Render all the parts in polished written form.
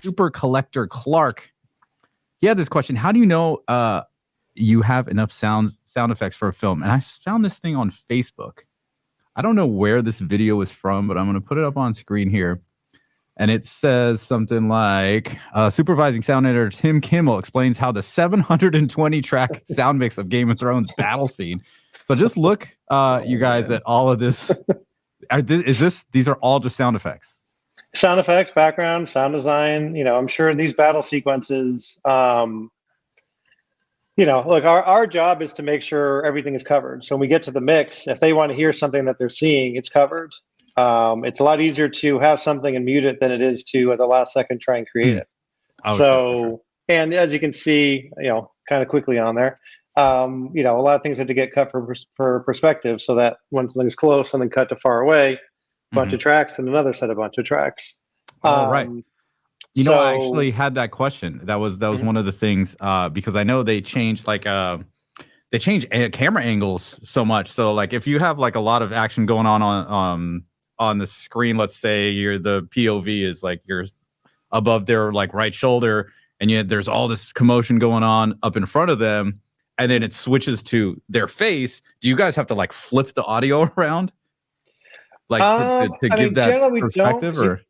Super Collector Clark. He had this question: how do you know you have enough sound effects for a film? And I found this thing on Facebook. I don't know where this video is from, but I'm going to put it up on screen here. And it says something like, Supervising Sound Editor Tim Kimmell explains how the 720-track sound mix of Game of Thrones battle scene. So just look, you guys, at all of this. These are all just sound effects? Sound effects, background, sound design. I'm sure these battle sequences, look, our job is to make sure everything is covered. So when we get to the mix, if they want to hear something that they're seeing, it's covered. It's a lot easier to have something and mute it than it is to at the last second try and create it. Oh, so, sure. And as you can see, kind of quickly on there, a lot of things had to get cut for perspective, so that when something's close, something cut to far away, a bunch of tracks, and another set of bunch of tracks. Right. I actually had that question. That was one of the things, because I know they changed they change camera angles so much. So like if you have like a lot of action going on the screen, let's say the POV is like you're above their like right shoulder, and yet there's all this commotion going on up in front of them, and then it switches to their face. Do you guys have to like flip the audio around, like to give that perspective? Or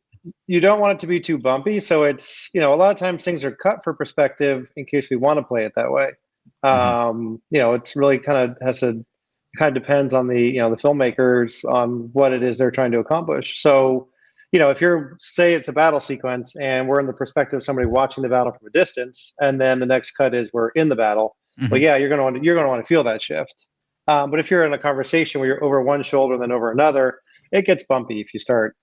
you don't want it to be too bumpy, so it's a lot of times things are cut for perspective in case we want to play it that way. It's really kind of depends on the the filmmakers on what it is they're trying to accomplish. So if say it's a battle sequence and we're in the perspective of somebody watching the battle from a distance, and then the next cut is we're in the battle, well, yeah, you're going to want to feel that shift. But if you're in a conversation where you're over one shoulder and then over another, it gets bumpy if you start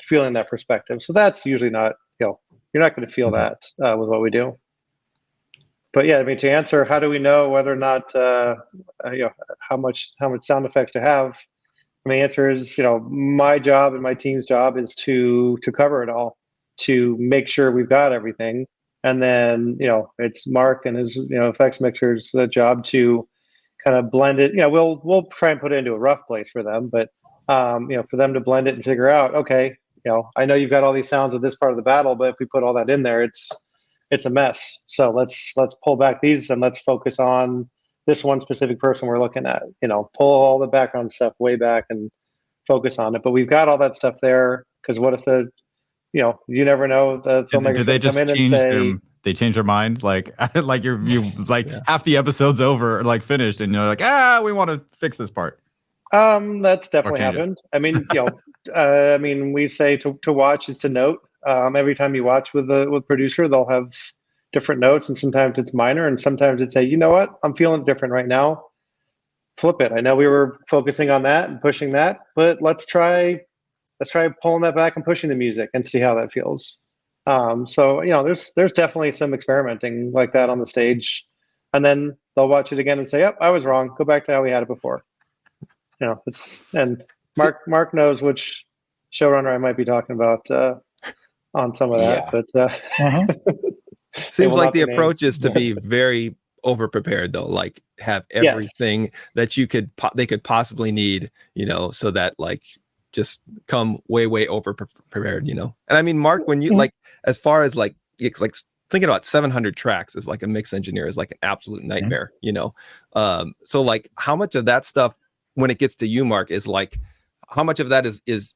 feeling that perspective. So that's usually not, you're not going to feel that with what we do. But yeah, I mean, to answer, how do we know whether or not, how much sound effects to have? I mean, the answer is, my job and my team's job is to cover it all, to make sure we've got everything. And then, it's Mark and his, effects mixer's job to kind of blend it. We'll try and put it into a rough place for them, but, for them to blend it and figure out, okay, I know you've got all these sounds of this part of the battle, but if we put all that in there, it's a mess. So let's pull back these and let's focus on this one specific person we're looking at. Pull all the background stuff way back and focus on it. But we've got all that stuff there, because what if you never know, the filmmakers did they just come in and say they change their mind, like half the episode's over, like finished, and you're like, we want to fix this part. That's definitely happened. I mean, we say to watch is to note. Every time you watch with producer, they'll have different notes, and sometimes it's minor, and sometimes it's you know what, I'm feeling different right now. Flip it. I know we were focusing on that and pushing that, but let's try pulling that back and pushing the music and see how that feels. So there's definitely some experimenting like that on the stage, and then they'll watch it again and say, "Yep, I was wrong. Go back to how we had it before." And Mark knows which showrunner I might be talking about on some of that, but seems like the approach is to be very over prepared, though, like have everything that they could possibly need, so that like just come way over prepared, And I mean, Mark, when you like, as far as like it's like thinking about 700 tracks as like a mix engineer is like an absolute nightmare, so like how much of that stuff when it gets to you, Mark, is like, how much of that is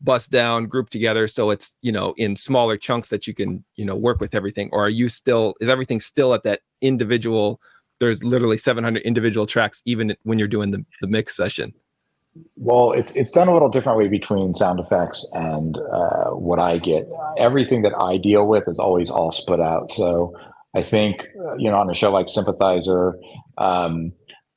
bust down, grouped together, so it's in smaller chunks that you can work with everything, or is everything still at that individual? There's literally 700 individual tracks even when you're doing the mix session. Well, it's done a little differently between sound effects and what I get. Everything that I deal with is always all split out. So I think on a show like Sympathizer,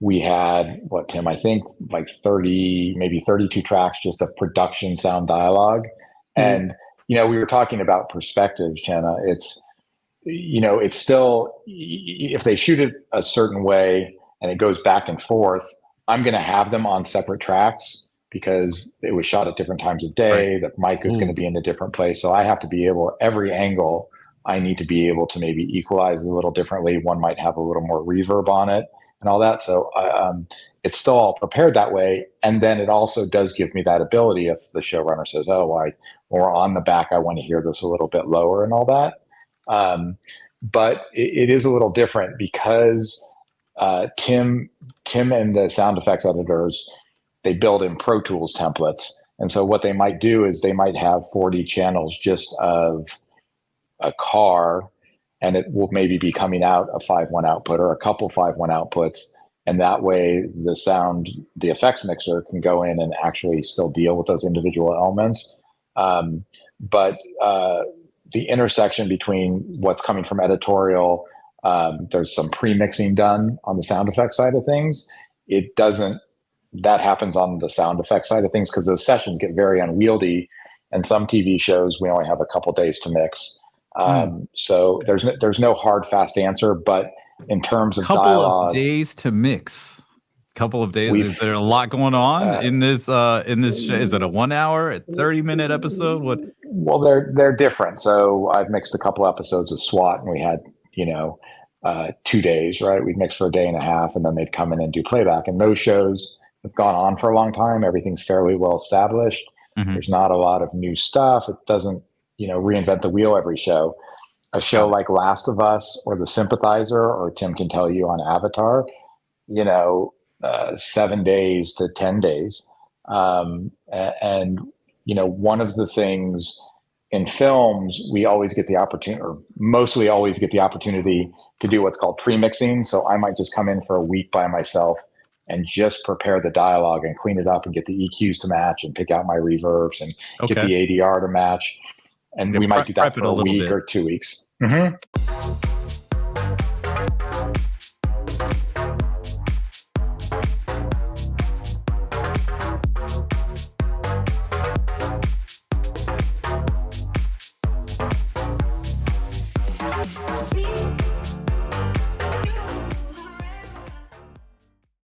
we had Tim? I think like 30, maybe 32 tracks just of production sound dialogue. And, we were talking about perspectives, Jenna. It's still, if they shoot it a certain way and it goes back and forth, I'm going to have them on separate tracks because it was shot at different times of day. The mic is going to be in a different place. So I have to be able, every angle, I need to be able to maybe equalize a little differently. One might have a little more reverb on it. and all that. So it's still all prepared that way. And then it also does give me that ability if the showrunner says, oh, when we're on the back, I want to hear this a little bit lower and all that. But it is a little different because Tim and the sound effects editors, they build in Pro Tools templates. And so what they might do is they might have 40 channels just of a car, and it will maybe be coming out a 5.1 output or a couple 5.1 outputs. And that way the effects mixer can go in and actually still deal with those individual elements. But the intersection between what's coming from editorial, there's some pre-mixing done on the sound effects side of things. That happens on the sound effects side of things because those sessions get very unwieldy. And some TV shows, we only have a couple days to mix. So there's no hard, fast answer, but in terms of dialogue, days to mix. Couple of days. Is there a lot going on in this show? Is it a 1 hour, a 30-minute episode? What? Well, they're different. So I've mixed a couple episodes of SWAT, and we had 2 days, right? We'd mix for a day and a half, and then they'd come in and do playback. And those shows have gone on for a long time. Everything's fairly well established. Mm-hmm. There's not a lot of new stuff. It doesn't reinvent the wheel every show. A show like Last of Us or The Sympathizer, or Tim can tell you on Avatar, 7 days to 10 days. And one of the things in films, we always get the opportunity, or mostly always get the opportunity to do what's called pre-mixing. So I might just come in for a week by myself and just prepare the dialogue and clean it up and get the EQs to match and pick out my reverbs and get the ADR to match. And we might do that for a week or 2 weeks. Mm-hmm. Beep.